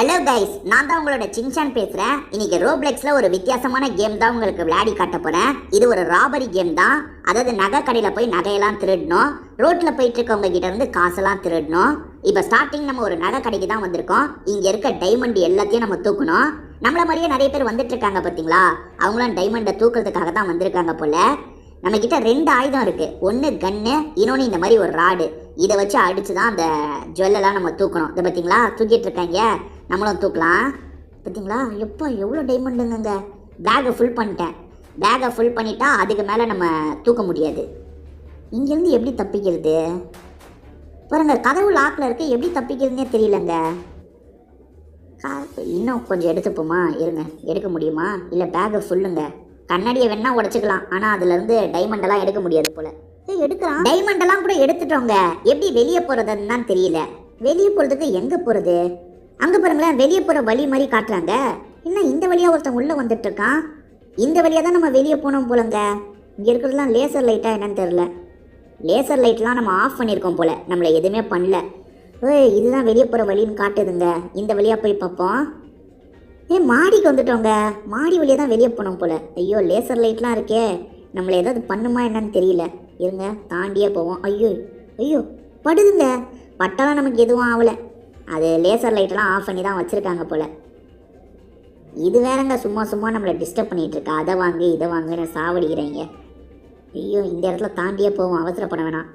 Hello guys, நான் தான் உங்களோட சின்சான் பேசுகிறேன். இன்னைக்கு ரோப்ளெக்ஸில் ஒரு வித்தியாசமான கேம் தான் உங்களுக்கு விளையாடி காட்ட போகிறேன். இது ஒரு ராபரி கேம் தான். அதாவது நகை கடையில் போய் நகையெல்லாம் திருடணும், ரோட்டில் போயிட்டு இருக்கவங்க கிட்ட இருந்து காசெல்லாம் திருடணும். இப்போ ஸ்டார்டிங் நம்ம ஒரு நகை கடைக்கு தான் வந்திருக்கோம். இங்கே இருக்க டைமண்ட் எல்லாத்தையும் நம்ம தூக்கணும். நம்மள மாதிரியே நிறைய பேர் வந்துட்டு இருக்காங்க பார்த்தீங்களா, அவங்களும் டைமண்டை தூக்கிறதுக்காக தான் வந்திருக்காங்க போல. நம்ம கிட்ட 2 ஆயுதம் இருக்கு. ஒன்று கன்னு, இன்னொன்று இந்த மாதிரி ஒரு ராடு. இதை வச்சு அடிச்சு தான் அந்த ஜுவல்லெல்லாம் நம்ம தூக்கணும். இதை பார்த்தீங்களா, தூக்கிட்டு இருக்காங்க, நம்மளும் தூக்கலாம். பார்த்தீங்களா எப்போ எவ்வளோ டைமண்டுங்க. பேக்கை ஃபுல் பண்ணிட்டேன். பேக்கை ஃபுல் பண்ணிட்டா அதுக்கு மேலே நம்ம தூக்க முடியாது. இங்கேருந்து எப்படி தப்பிக்கிறது பாருங்க, கதவு லாக்கில் இருக்கு, எப்படி தப்பிக்கிறதுனே தெரியலங்க. இன்னும் கொஞ்சம் எடுத்துப்போமா, இருங்க, எடுக்க முடியுமா? இல்லை பேக்கை ஃபுல்லுங்க. கண்ணாடியை வேணா உடச்சிக்கலாம், ஆனால் அதுலேருந்து டைமண்டெல்லாம் எடுக்க முடியாது போல. எடுக்கலாம், டைமண்டெல்லாம் கூட எடுத்துட்டோங்க. எப்படி வெளியே போகிறதுன்னு தான் தெரியல. வெளியே போகிறதுக்கு எங்கே போகிறது? அங்கே பாருங்களேன், வெளியே போகிற வழி மாதிரி காட்டுறாங்க. என்ன இந்த வழியாக ஒருத்தன் உள்ளே வந்துட்டு இருக்கான். இந்த வழியாக தான் நம்ம வெளியே போனோம் போலங்க. இங்கே இருக்கிறதுலாம் லேசர் லைட்டாக என்னன்னு தெரில. லேசர் லைட்லாம் நம்ம ஆஃப் பண்ணியிருக்கோம் போல், நம்மளை எதுவுமே பண்ணல. இதுதான் வெளியே போகிற வழின்னு காட்டுதுங்க. இந்த வழியாக போய் பார்ப்போம். மாடிக்கு வந்துட்டோங்க. மாடி வழியாக தான் வெளியே போனோம் போல். ஐயோ, லேசர் லைட்லாம் இருக்கே, நம்மளை ஏதாவது பண்ணுமா என்னன்னு தெரியல. இருங்க, தாண்டியே போவோம். ஐயோ ஐயோ, படுதுங்க. பட்டாலாம் நமக்கு எதுவும் ஆகலை. அது லேசர் லைட்டெல்லாம் ஆஃப் பண்ணி தான் வச்சுருக்காங்க போல். இது வேறங்க சும்மா சும்மா நம்மளை டிஸ்டர்ப் பண்ணிகிட்ருக்கா. அதை வாங்கி இதை வாங்குன்னு சாவடிக்கிறீங்க. ஐயோ, இந்த இடத்துல தாண்டியே போவோம், அவசரப்பட வேணாம்.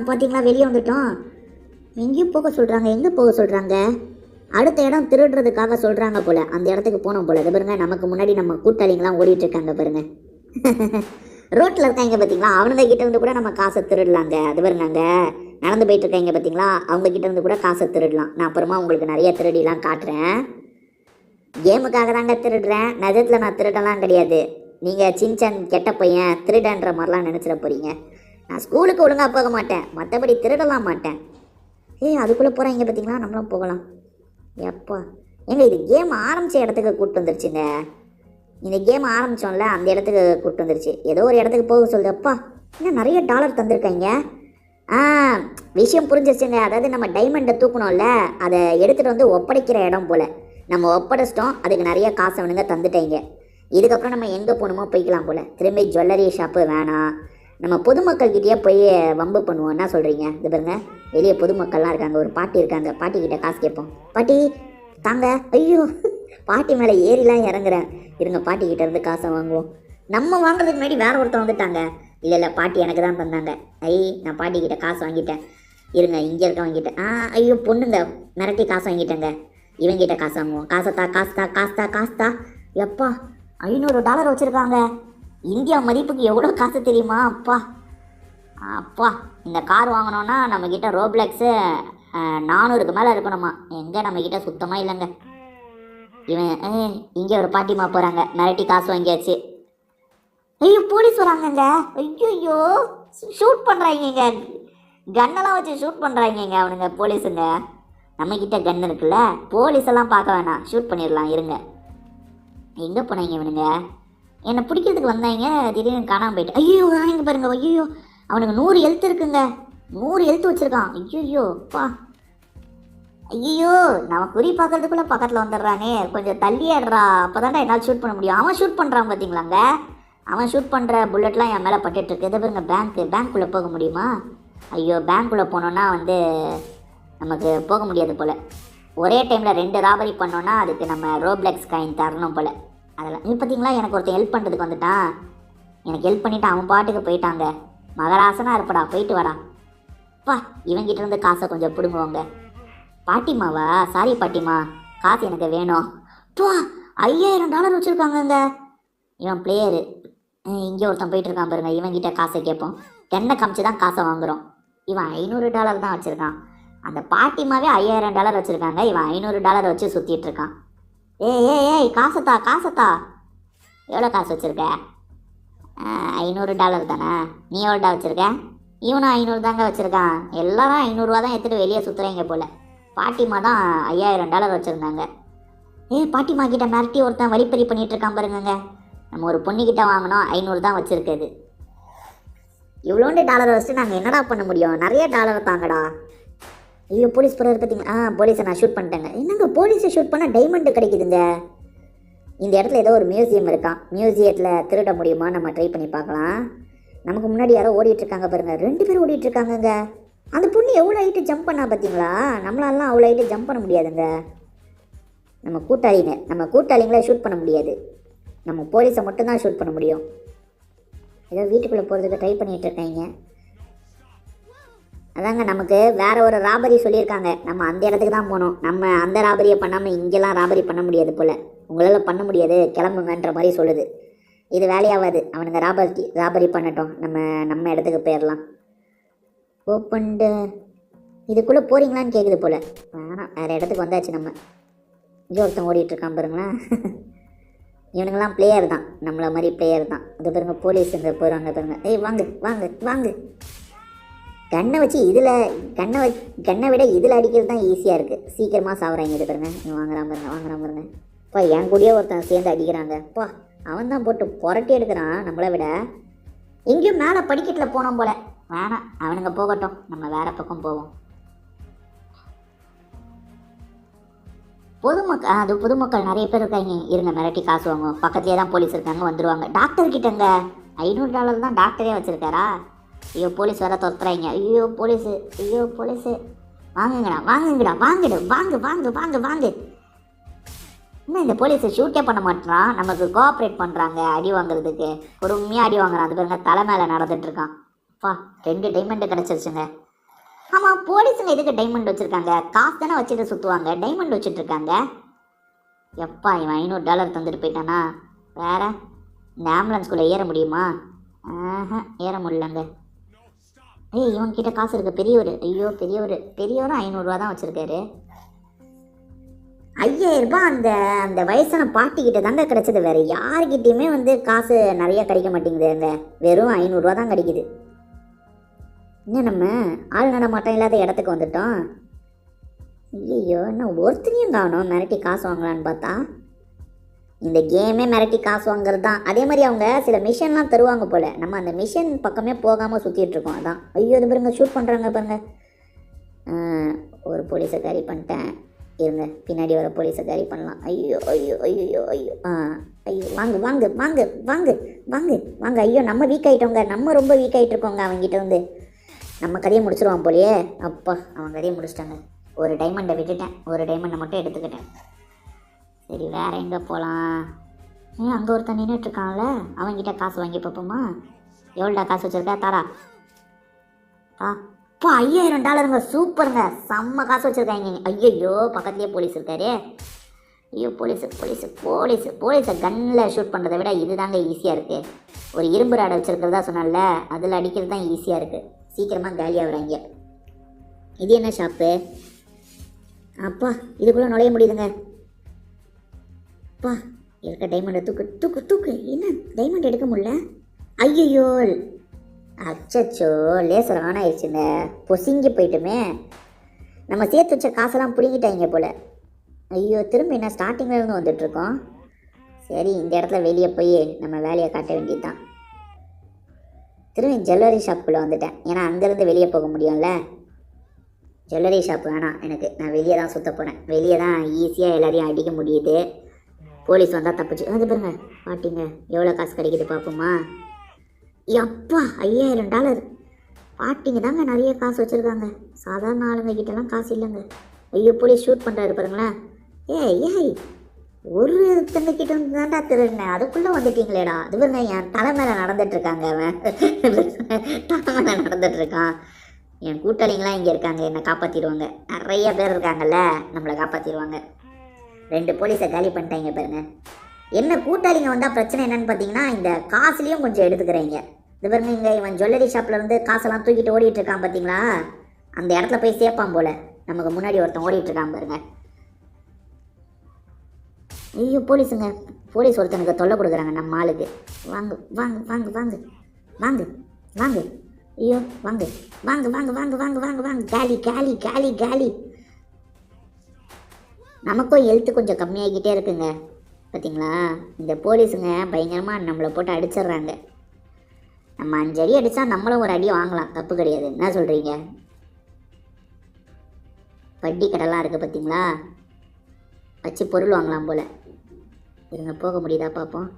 பார்த்தீங்களா, வெளியே வந்துட்டோம். எங்கேயும் போக சொல்கிறாங்க. எங்கே போக சொல்கிறாங்க? அடுத்த இடம் திருடுறதுக்காக சொல்கிறாங்க போல். அந்த இடத்துக்கு போனோம் போல். அது பாருங்க, நமக்கு முன்னாடி நம்ம கூட்டாளிங்களாம் ஓடிட்டுருக்காங்க பாருங்க. ரோட்டில் இருக்காங்க பார்த்தீங்களா, அவனுங்க கிட்ட இருந்து கூட நம்ம காசை திருடலாங்க. அது பாருங்க, நடந்து போயிட்டு இருக்காங்க பார்த்தீங்களா, அவங்க கிட்ட இருந்து கூட காசை திருடலாம். நான் அப்புறமா உங்களுக்கு நிறைய திருடிலாம் காட்டுறேன். கேமுக்காக தாங்க திருடுறேன், நிஜத்தில் நான் திருடலாம் கிடையாது. நீங்கள் சின்சான் கெட்ட பையன் திருடன்ற மாதிரிலாம் நினச்சிட போகிறீங்க. நான் ஸ்கூலுக்கு ஒழுங்காக போக மாட்டேன், மற்றபடி திருடலாம் மாட்டேன். அதுக்குள்ளே போகிறாங்க பார்த்தீங்களா, நம்மளும் போகலாம். எப்பா ஏங்க, இது கேம் ஆரம்பித்த இடத்துக்கு கூப்பிட்டு வந்துருச்சுங்க. இந்த கேம் ஆரம்பித்தோம்ல, அந்த இடத்துக்கு கூப்பிட்டு வந்துருச்சு. ஏதோ ஒரு இடத்துக்கு போக சொல்லுது. அப்பா, இன்னும் நிறைய டாலர் தந்திருக்காங்க. விஷயம் புரிஞ்சிருச்சுங்க. அதாவது நம்ம டைமண்டை தூக்கணும்ல, அதை எடுத்துகிட்டு வந்து ஒப்படைக்கிற இடம் போல். நம்ம ஒப்படைச்சிட்டோம், அதுக்கு நிறைய காசு அவனுங்க தந்துட்டாங்க. இதுக்கப்புறம் நம்ம எங்கே போகணுமோ போய்க்கலாம் போல். திரும்பி ஜுவல்லரி ஷாப்பு வேணாம், நம்ம பொதுமக்கள்கிட்டயே போய் வம்பு பண்ணுவோம். என்ன சொல்கிறீங்க? இது பாருங்க, வெளியே பொதுமக்கள்லாம் இருக்காங்க. ஒரு பாட்டி இருக்காங்க, பாட்டிக்கிட்ட காசு கேட்போம். பாட்டி தாங்க. ஐயோ, பாட்டி மேலே ஏறிலாம் இறங்குறேன். இருங்க, பாட்டிக்கிட்ட இருந்து காசை வாங்குவோம். நம்ம வாங்குறதுக்கு முன்னாடி வேற ஒருத்தன் வந்துட்டாங்க. இல்லை, பாட்டி எனக்கு தான் தந்தாங்க. நான் பாட்டிக்கிட்ட காசு வாங்கிட்டேன். இருங்க, இங்கே இருக்க வாங்கிட்டேன். ஐயோ, பொண்ணுங்க மிரட்டி காசு வாங்கிட்டேங்க. இவங்கிட்ட காசு வாங்குவோம். காசுத்தா. எப்பா, $500 வச்சுருக்காங்க. இந்தியா மதிப்புக்கு எவ்வளோ காசு தெரியுமா? அப்பா, இந்த கார் வாங்கினோன்னா நம்மக்கிட்ட ரோப்ளெக்ஸு 400க்கு மேலே இருக்கணுமா. எங்கே நம்மக்கிட்ட சுத்தமாக இல்லைங்க. இவன் இங்கே ஒரு பாட்டிமா போகிறாங்க, மிரட்டி காசு வாங்கியாச்சு. ஐயோ, போலீஸ் வராங்கங்க. ஐயோ, ஷூட் பண்ணுறாங்க. கன்னெல்லாம் வச்சு ஷூட் பண்ணுறாங்க அவனுங்க, போலீஸுங்க. நம்மக்கிட்ட கன் இருக்குல்ல, போலீஸெல்லாம் பார்க்க வேணாம், ஷூட் பண்ணிடலாம். இருங்க, எங்கே போனாங்க இவனுங்க? என்னை பிடிக்கிறதுக்கு வந்தாங்க, திடீர்னு காணாமல் போயிட்டு. ஐயோ, இங்கே பாருங்க. ஐயோ, அவனுக்கு 100 ஹெல்த் இருக்குங்க. 100 ஹெல்த் வச்சுருக்கான். ஐயோ, நம்ம குறி பார்க்கறதுக்குள்ளே பக்கத்தில் வந்துடுறானே. கொஞ்சம் தள்ளியாடுறா, அப்போ தான்டா என்னால் ஷூட் பண்ண முடியும். அவன் ஷூட் பண்ணுறான் பார்த்தீங்களாங்க. அவன் ஷூட் பண்ணுற புல்லட்லாம் என் மேலே பட்டுட்ருக்கு. இதை பாருங்க, பேங்க்குள்ளே போக முடியுமா? ஐயோ, பேங்க்குள்ளே போனோன்னா நமக்கு போக முடியாது போல். ஒரே டைமில் 2 ராபரி பண்ணோன்னா அதுக்கு நம்ம ரோப்ளெக்ஸ் காயின் தரணும் போல். அதெல்லாம் நீ பார்த்தீங்களா, எனக்கு ஒருத்தன் ஹெல்ப் பண்ணுறதுக்கு வந்துட்டான். எனக்கு ஹெல்ப் பண்ணிவிட்டு அவன் பாட்டுக்கு போயிட்டாங்க. மகராசனாக இருப்படா, போயிட்டு வாடா. இவங்கிட்ட இருந்து காசை கொஞ்சம் பிடுங்குவாங்க. பாட்டிமாவா? சாரி பாட்டிமா, காசு எனக்கு வேணும். $5000 வச்சுருக்காங்கங்க. இவன் பிளேயரு. இங்கே ஒருத்தன் போயிட்டுருக்கான் பாருங்க, இவங்கிட்ட காசை கேட்போம். தென்னை காமிச்சு தான் காசை வாங்குகிறோம். இவன் $500 தான் வச்சுருக்கான். அந்த பாட்டிமாவே $5000 வச்சுருக்காங்க. இவன் $500 வச்சு சுற்றிட்டு இருக்கான். ஏய், காசத்தா. எவ்வளோ காசு வச்சுருக்க? $500 தானே. நீ எவ்வளோடா வச்சுருக்க? இவனும் 500 தாங்க வச்சுருக்கான். எல்லாரும் 500 ரூபா தான் எடுத்துகிட்டு வெளியே சுற்றுறாங்க போல். பாட்டிமா தான் $5000 வச்சுருந்தாங்க. பாட்டிமா கிட்ட மிரட்டி ஒருத்தன் வழிப்பறி பண்ணிகிட்டு இருக்கான் பாருங்க. நம்ம ஒரு பொண்ணுக்கிட்ட வாங்கினோம், 500 தான் வச்சுருக்குது. இவ்வளோண்டு டாலரை வச்சுட்டு நாங்கள் என்னடா பண்ண முடியும்? நிறைய டாலர் தாங்கடா. ஐயோ போலீஸ் போகிறாரு பார்த்தீங்களா? போலீஸை நான் ஷூட் பண்ணிட்டேங்க. என்னங்க போலீஸை ஷூட் பண்ணால் டைமண்டு கிடைக்குதுங்க. இந்த இடத்துல ஏதோ ஒரு மியூசியம் இருக்கான். மியூசியத்தில் திருட முடியுமா? நம்ம ட்ரை பண்ணி பார்க்கலாம். நமக்கு முன்னாடி யாரோ ஓடிட்டுருக்காங்க பாருங்கள். 2 பேர் ஓடிட்டுருக்காங்கங்க. அந்த பொண்ணு எவ்வளோ ஹைட்டு ஜம்ப் பண்ணா பார்த்தீங்களா? நம்மளாலாம் அவ்வளோ ஹைட்டு ஜம்ப் பண்ண முடியாதுங்க. நம்ம கூட்டாளிங்களை ஷூட் பண்ண முடியாது. நம்ம போலீஸை மட்டும்தான் ஷூட் பண்ண முடியும். ஏதோ வீட்டுக்குள்ளே போகிறதுக்கு ட்ரை பண்ணிகிட்டு இருக்காங்க. அதாங்க நமக்கு வேறு ஒரு ராபரி சொல்லியிருக்காங்க. நம்ம அந்த இடத்துக்கு தான் போகணும். நம்ம அந்த ராபரியை பண்ணாமல் இங்கெல்லாம் ராபரி பண்ண முடியாது போல். உங்களால் பண்ண முடியாது, கிளம்புங்கன்ற மாதிரி சொல்லுது. இது வேலையாகாது. அவனுங்க ராபரி பண்ணட்டும். நம்ம இடத்துக்கு போயிடலாம். ஓப்பன்டு இதுக்குள்ளே போகிறீங்களான்னு கேட்குது போல். வேணாம், வேறு இடத்துக்கு வந்தாச்சு நம்ம. இங்கே ஒருத்தன் ஓடிட்டுருக்கான் பாருங்களேன். இவனுங்கெல்லாம் பிளேயர் தான், நம்மளை மாதிரி பிளேயர் தான். அது பாருங்க போலீஸ் இங்கே போகிறாங்க பாருங்க. ஏய் வாங்கு வாங்கு வாங்கு. கண்ணை வச்சு கண்ணை விட இதில் அடிக்கிறது தான் ஈஸியாக இருக்குது. சீக்கிரமாக சாப்பிட்றாங்க. இது பாருங்க, இவன் வாங்குறான் பாருங்க. இப்போ என் கூடயே ஒருத்தன் சேர்ந்து அடிக்கிறாங்க. அப்பா அவன் தான் போட்டு புரட்டி எடுக்கிறான் நம்மளை விட. எங்கேயும் மேலே படிக்கட்டில் போனோம் போல். வேணாம், அவனுங்க போகட்டும், நம்ம வேறு பக்கம் போவோம். பொதுமக்கள் நிறைய பேர் இருக்காங்க. இருங்க, மிரட்டி காசு வாங்குவோம். பக்கத்துலேயே தான் போலீஸ் இருக்காங்க, வந்துடுவாங்க. டாக்டர் கிட்டங்க $500 தான் டாக்டரே வச்சுருக்காரா? ஐயோ போலீஸ் வேறு துரத்துறாங்க. ஐயோ போலீஸு வாங்குங்கடா வாங்கு. இன்னும் இந்த போலீஸை ஷூட்டே பண்ண மாட்டேறான். நமக்கு கோஆப்ரேட் பண்ணுறாங்க அடி வாங்குறதுக்கு. பொறுமையாக அடி வாங்குறான். அது பாருங்க, தலை மேலே நடந்துட்டுருக்கான். 2 டைமண்டு கிடச்சிருச்சுங்க. ஆமாம், போலீஸுங்க எதுக்கு டைமண்ட் வச்சுருக்காங்க? காசு தானே வச்சுட்டு சுற்றுவாங்க, டைமண்ட் வச்சுட்ருக்காங்க. எப்பா இவன் $500 தந்துட்டு போயிட்டானா? வேறு இந்த ஆம்புலன்ஸ்குள்ளே ஏற முடியுமா? ஏற முடியலங்க. இவன்கிட்ட காசு இருக்குது. பெரியவர் பெரியவரும் $500 தான் வச்சுருக்காரு. $5000 அந்த வயசான பாட்டிக்கிட்ட தாங்க கிடச்சிது. வேறு யார்கிட்டையுமே காசு நிறையா கிடைக்க மாட்டேங்குது. அங்கே வெறும் $500 தான் கிடைக்குது. இன்னும் நம்ம ஆள் நடமாட்டம் இல்லாத இடத்துக்கு வந்துட்டோம். ஐயோ, இன்னும் ஒருத்தனையும் காணோம் மிரட்டி காசு வாங்கலான்னு பார்த்தா. இந்த கேமே மிரட்டி காசு வாங்குறது தான். அதே மாதிரி அவங்க சில மிஷன்லாம் தருவாங்க போல். நம்ம அந்த மிஷன் பக்கமே போகாமல் சுற்றிட்டுருக்கோம். அதான். ஐயோ இது பாருங்க, ஷூட் பண்ணுறாங்க பாருங்க. ஒரு போலீஸை கேரி பண்ணிட்டேன். இருங்க, பின்னாடி வர போலீஸை கேரி பண்ணலாம். ஐயோ வாங்க. ஐயோ நம்ம வீக் ஆகிட்டோங்க. நம்ம ரொம்ப வீக் ஆகிட்ருக்கோங்க. அவங்ககிட்ட வந்து நம்ம கதையை முடிச்சிருவான் போலையே. அப்பா அவன் கதையை முடிச்சிட்டாங்க. ஒரு டைமண்டை விட்டுட்டேன், ஒரு டைமண்டை மட்டும் எடுத்துக்கிட்டேன். சரி, வேறு எங்கே போகலாம்? அங்கே ஒருத்தன் நின்றுட்டுருக்கான்ல, அவன்கிட்ட காசு வாங்கி பார்ப்போமா? எவ்வளோடா காசு வச்சுருக்கா? தாரா. அப்பா $5000. சூப்பருங்க, செம்ம காசு வச்சுருக்காங்க. ஐயோ பக்கத்துலேயே போலீஸ் இருக்காரு. ஐயோ போலீஸை கன்னில் ஷூட் பண்ணுறதை விட இது தாங்க ஈஸியாக இருக்குது. ஒரு இரும்பு ராடை வச்சுருக்கிறதா சொன்னால, அதில் அடிக்கிறது தான் ஈஸியாக இருக்குது. சீக்கிரமாக காலியாகிறாங்க. இது என்ன ஷாப்பு? அப்பா இதுக்குள்ளே நுழைய முடியுதுங்க. அப்பா இருக்க டைமண்டை தூக்கு. என்ன டைமண்ட் எடுக்க முடியல? ஐயோ அச்சச்சோ, லேசர் ஆன் ஆயிடுச்சுங்க. பொசிங்கி போயிட்டுமே. நம்ம சேர்த்து வச்ச காசெல்லாம் பிடிங்கிட்டாங்க போல். ஐயோ, திரும்ப என்ன ஸ்டார்டிங்கில் இருந்து வந்துட்டுருக்கோம். சரி, இந்த இடத்துல வெளியே போய் நம்ம வேலையை காட்ட வேண்டியது தான். திரும்பி ஜுவல்லரி ஷாப்புக்குள்ளே வந்துட்டேன். ஏன்னா அங்கேருந்து வெளியே போக முடியும்ல. ஜுவல்லரி ஷாப் வேணாம் எனக்கு. நான் வெளியே தான் சுற்ற போகிறேன். வெளியே தான் ஈஸியாக எல்லாரையும் அடிக்க முடியுது. போலீஸ் வந்தால் தப்பிச்சு. அது பாருங்க பாட்டிங்க, எவ்வளோ காசு கிடைக்குது பார்ப்போமா? அப்பா $5000. பாட்டிங்க தாங்க நிறைய காசு வச்சுருக்காங்க. சாதாரண ஆளுங்க கிட்டலாம் காசு இல்லைங்க. ஐயோ போலீஸ் ஷூட் பண்ணுறாரு பாருங்களேன். ஏய் ஒரு தண்ணிக்கிட்ட வந்து தான்டா திருடினேன், அதுக்குள்ளே வந்துட்டீங்களேடா. அது பாருங்க, என் தலை மேலே நடந்துட்டுருக்காங்க. அவன் தலை மேலே நடந்துட்டுருக்கான். என் கூட்டாளிங்களாம் இங்கே இருக்காங்க, என்னை காப்பாற்றிடுவாங்க. நிறைய பேர் இருக்காங்கல்ல, நம்மளை காப்பாற்றிடுவாங்க. 2 போலீஸை காலி பண்ணிட்டாங்க பாருங்க. என்ன கூட்டாளிங்க வந்தால் பிரச்சனை என்னன்னு பார்த்தீங்கன்னா, இந்த காசுலேயும் கொஞ்சம் எடுத்துக்கிறீங்க. இது பாருங்க, இங்கே இவன் ஜுவல்லரி ஷாப்பில் இருந்து காசெல்லாம் தூக்கிட்டு ஓடிட்டு இருக்கான் பார்த்தீங்களா? அந்த இடத்துல போய் சேர்ப்பான் போல். நமக்கு முன்னாடி ஒருத்தன் ஓடிட்டுருக்கான் பாருங்க. ஐயோ போலீஸுங்க, போலீஸ் ஒருத்தனுக்கு தொல்லை கொடுக்குறாங்க நம்ம ஆளுக்கு. வாங்க. ஐயோ வாங்க. காலி. நமக்கும் ஹெல்த்து கொஞ்சம் கம்மியாகிக்கிட்டே இருக்குங்க. பார்த்தீங்களா, இந்த போலீஸுங்க பயங்கரமாக நம்மளை போட்டு அடிச்சிடுறாங்க. நம்ம 5 அடி அடித்தா நம்மளும் ஒரு அடி வாங்கலாம், தப்பு கிடையாது. என்ன சொல்கிறீங்க? வட்டி கடைலாம் இருக்குது பார்த்தீங்களா, வச்சு பொருள் வாங்கலாம் போல். இருங்க போக முடியுதா பார்ப்போம்.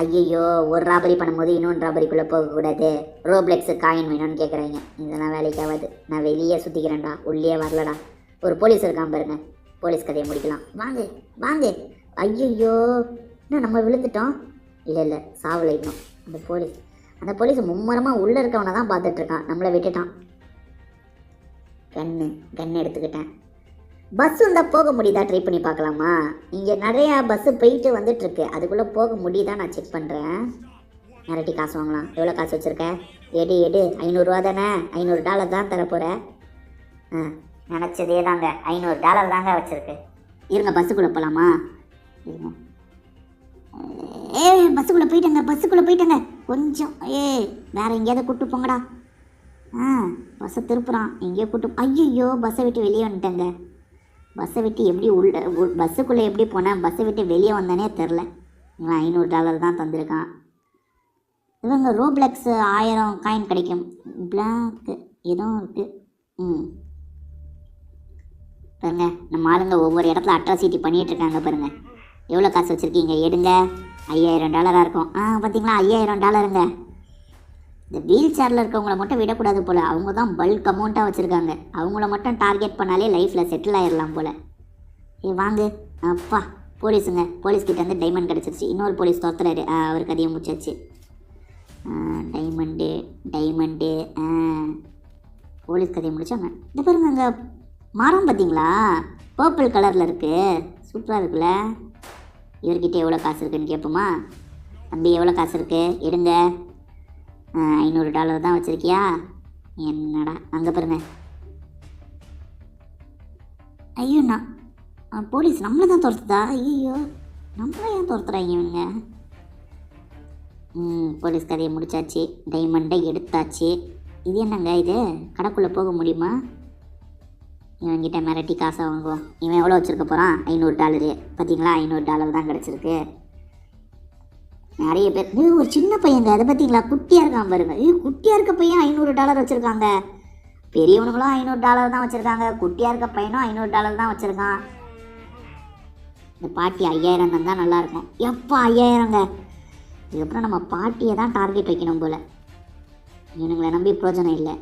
ஐயையோ, ஒரு ராபரி பண்ணும்போது இன்னொன்று ராபரிக்குள்ளே போகக்கூடாது. ரோப்ளெக்ஸு காயின் வேணும்னு கேட்குறாங்க. இதெல்லாம் வேலைக்கு ஆகாது. நான் வெளியே சுற்றிக்கிறேன்டா, உள்ளே வரலடா. ஒரு போலீஸ் இருக்கான் பாருங்க, போலீஸ் கதையை முடிக்கலாம். வாங்க வாங்க. ஐயையோ, இன்னும் நம்ம விழுந்துட்டோம். இல்லை சாவலை இன்னும். அந்த போலீஸ் மும்மரமாக உள்ளே இருக்கவனை தான் பார்த்துட்ருக்கான், நம்மளை விட்டுட்டான். கன்று எடுத்துக்கிட்டேன். பஸ் வந்தால் போக முடியுதா ட்ரை பண்ணி பார்க்கலாமா? இங்கே நிறையா பஸ்ஸு போயிட்டு வந்துட்டுருக்கு, அதுக்குள்ளே போக முடியுதா நான் செக் பண்ணுறேன். மிரட்டி காசு வாங்கலாம். எவ்வளோ காசு வச்சுருக்க? எடு 500 தானே, $500 தான் தரப்போகிற. நினச்சதே தாங்க, $500 தாங்க வச்சுருக்கு. இருங்க பஸ்ஸுக்குள்ளே போகலாமா? இருங்க. பஸ்ஸுக்குள்ளே போயிட்டேங்க. கொஞ்சம் வேறு எங்கேயாவது கூப்பிட்டு போங்கடா. பஸ்ஸை திருப்புறான், எங்கேயோ கூப்பிட்டு. ஐயோ, பஸ்ஸை விட்டு வெளியே வந்துட்டேங்க. பஸ்ஸை விட்டு எப்படி பஸ்ஸுக்குள்ளே எப்படி போனேன், பஸ்ஸை விட்டு வெளியே வந்தேனே தெரில. இவன் $500 தான் தந்திருக்கான். இவங்க ரோப்ளெக்ஸ் 1000 காயின் கிடைக்கும். பிளாக்கு எதுவும் இருக்குது. பாருங்க, நம்ம ஆளுங்க ஒவ்வொரு இடத்துல அட்ராசிட்டி பண்ணிகிட்ருக்காங்க பாருங்கள். எவ்வளோ காசு வச்சுருக்கீங்க? எடுங்க. $5000 இருக்கும். பார்த்தீங்களா, $5000ங்க. இந்த வீல் சேரில் இருக்கவங்கள மட்டும் விடக்கூடாது போல். அவங்க தான் பல்க் அமௌண்ட்டாக வச்சுருக்காங்க. அவங்கள மட்டும் டார்கெட் பண்ணாலே லைஃப்பில் செட்டில் ஆகிடலாம் போல். வாங்க. அப்பா, போலீஸுங்க. போலீஸ்கிட்ட வந்து டைமண்ட் கிடச்சிருச்சு. இன்னொரு போலீஸ் துரத்துறாரு, அவருக்கு அதையும் முடிச்சாச்சு. டைமண்டு போலீஸ் கதையை முடிச்சாங்க. இந்த பாருங்க, அங்கே மரம் பார்த்தீங்களா, பர்பிள் கலரில் இருக்குது, சூப்பராக இருக்குல்ல. இவர்கிட்ட எவ்வளோ காசு இருக்குதுன்னு கேட்போமா? தம்பி எவ்வளோ காசு இருக்குது? எடுங்க. $500 தான் வச்சுருக்கியா? என்னடா அங்கே பாருங்க. ஐயோண்ணா, போலீஸ் நம்மளை தான் துரத்துதா? ஐயோ, நம்மளை ஏன் துரத்துறாங்க இவங்க? போலீஸ் கதையை முடிச்சாச்சு, டைமண்டை எடுத்தாச்சு. இது என்னங்க இது? கடைக்குள்ளே போக முடியுமா? இவன்கிட்ட மிரட்டி காசை வாங்குவோம். இவன் எவ்வளோ வச்சுருக்க போகிறான்? $500. பார்த்தீங்களா, $500 தான் கிடச்சிருக்கு. நிறைய பேர். ஒரு சின்ன பையங்க, அதை பார்த்தீங்களா, குட்டியாக இருக்கான் பாருங்க. குட்டியாக இருக்க பையன் $500 வச்சுருக்காங்க. பெரியவனுங்களும் $500 தான் வச்சுருக்காங்க. குட்டியாக இருக்க பையனும் $500 தான் வச்சுருக்கான். இந்த பாட்டி 5000 தந்தால் நல்லாயிருக்கும். எப்போ 5000ங்க? இதுக்கப்புறம் நம்ம பாட்டியை தான் டார்கெட் வைக்கணும் போல். இவனுங்களை நம்பி பிரயோஜனம் இல்லை.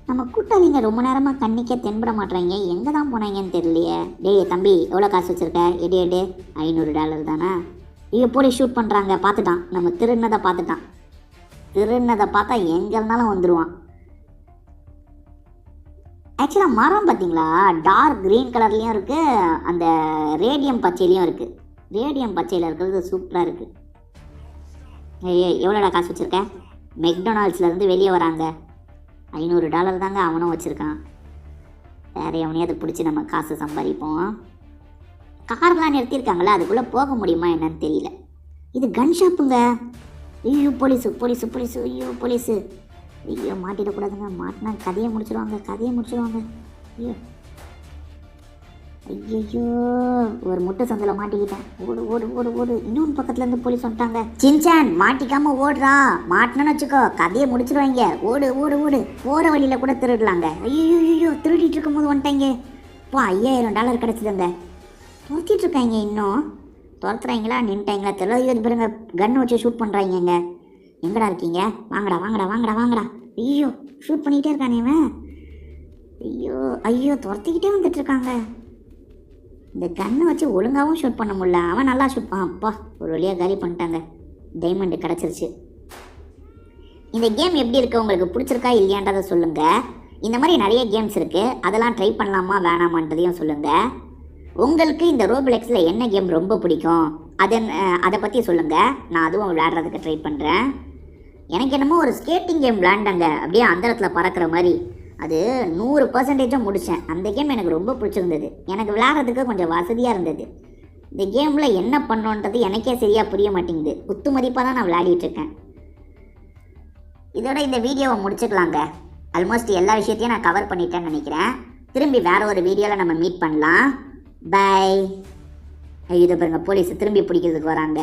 நம்ம கூட்டாளிங்க ரொம்ப நேரமாக கண்ணிக்க தென்பட மாட்டேறாங்க. எங்கே தான் போனாங்கன்னு தெரியலையே. டேய் தம்பி, எவ்வளோ காசு வச்சுருக்க? எடு. $500 தானே. இங்கே போலீஸ் ஷூட் பண்ணுறாங்க. பார்த்துட்டான், நம்ம திருடினதை பார்த்துட்டான். திருடினதை பார்த்தா எங்கே இருந்தாலும் வந்துடுவான். ஆக்சுவலாக மரம் பார்த்தீங்களா, டார்க் க்ரீன் கலர்லேயும் இருக்குது, அந்த ரேடியம் பச்சையிலையும் இருக்குது. ரேடியம் பச்சையில் இருக்கிறது சூப்பராக இருக்குது. எவ்வளோடா காசு வச்சுருக்க? மெக்டொனால்ட்ஸ்லேருந்து வெளியே வராங்க. $500 தாங்க அவனும் வச்சுருக்கான். வேறு எவனையாவது பிடிச்சி நம்ம காசு சம்பாதிப்போம். கார்லாம் நிறுத்தியிருக்காங்களா, அதுக்குள்ளே போக முடியுமா என்னன்னு தெரியல. இது கன் ஷாப்புங்க. ஐயோ போலீஸு. ஐயோ போலீஸு. ஐயோ மாட்டிடக்கூடாதுங்க. மாட்டினா கதையை முடிச்சிடுவாங்க. ஐயோ ஒரு முட்டை சந்தில் மாட்டிக்கிட்டேன். ஓடு. இன்னொன்று பக்கத்துலேருந்து போலீஸ் வந்துட்டாங்க. சின்சான் மாட்டிக்காமல் ஓடுறா, மாட்டினு வச்சுக்கோ, கதையை முடிச்சிடுவாங்க. ஓடு. போகிற வழியில் கூட திருடலாங்க. ஐயோ திருடிட்டு இருக்கும்போது வந்துட்டாங்க. இப்போ $5000 கிடச்சிதுங்க. துரத்திட்டு இருக்காங்க. இன்னும் துரத்துறாங்களா நின்ட்டாங்களா தெரியல. ஐயோ பாருங்க, கன் வச்சு ஷூட் பண்ணுறாங்க. எங்கடா இருக்கீங்க? வாங்கடா. ஐயோ ஷூட் பண்ணிக்கிட்டே இருக்கானே இவன். ஐயோ துரத்திக்கிட்டே வந்துட்டுருக்காங்க. இந்த கன்னை வச்சு ஒழுங்காகவும் ஷூட் பண்ண முடியல. அவன் நல்லா ஷூட் அப்பா, ஒரு வழியாக காலி பண்ணிட்டாங்க. டைமண்டு கிடச்சிருச்சு. இந்த கேம் எப்படி இருக்குது, உங்களுக்கு பிடிச்சிருக்கா இல்லையான்றதை சொல்லுங்கள். இந்த மாதிரி நிறைய கேம்ஸ் இருக்குது, அதெல்லாம் ட்ரை பண்ணலாமா வேணாமான்றதையும் சொல்லுங்கள். உங்களுக்கு இந்த ரோப்ளெக்ஸில் என்ன கேம் ரொம்ப பிடிக்கும் அதை பற்றி சொல்லுங்கள். நான் அதுவும் விளையாடுறதுக்கு ட்ரை பண்ணுறேன். எனக்கு என்னமோ ஒரு ஸ்கேட்டிங் கேம் விளையாண்டாங்க, அப்படியே அந்தரத்தில் பறக்கிற மாதிரி. அது 100% முடித்தேன். அந்த கேம் எனக்கு ரொம்ப பிடிச்சிருந்தது. எனக்கு விளையாடுறதுக்கு கொஞ்சம் வசதியாக இருந்தது. இந்த கேமில் என்ன பண்ணோன்றது எனக்கே சரியாக புரிய மாட்டேங்குது. குத்து மதிப்பாக தான் நான் விளையாடிட்டுருக்கேன். இதோட இந்த வீடியோவை முடிச்சுக்கலாங்க. ஆல்மோஸ்ட் எல்லா விஷயத்தையும் நான் கவர் பண்ணிட்டேன்னு நினைக்கிறேன். திரும்பி வேறு ஒரு வீடியோவில் நம்ம மீட் பண்ணலாம். பை. இது பாருங்க, போலீஸ் திரும்பி பிடிக்கிறதுக்கு வராங்க.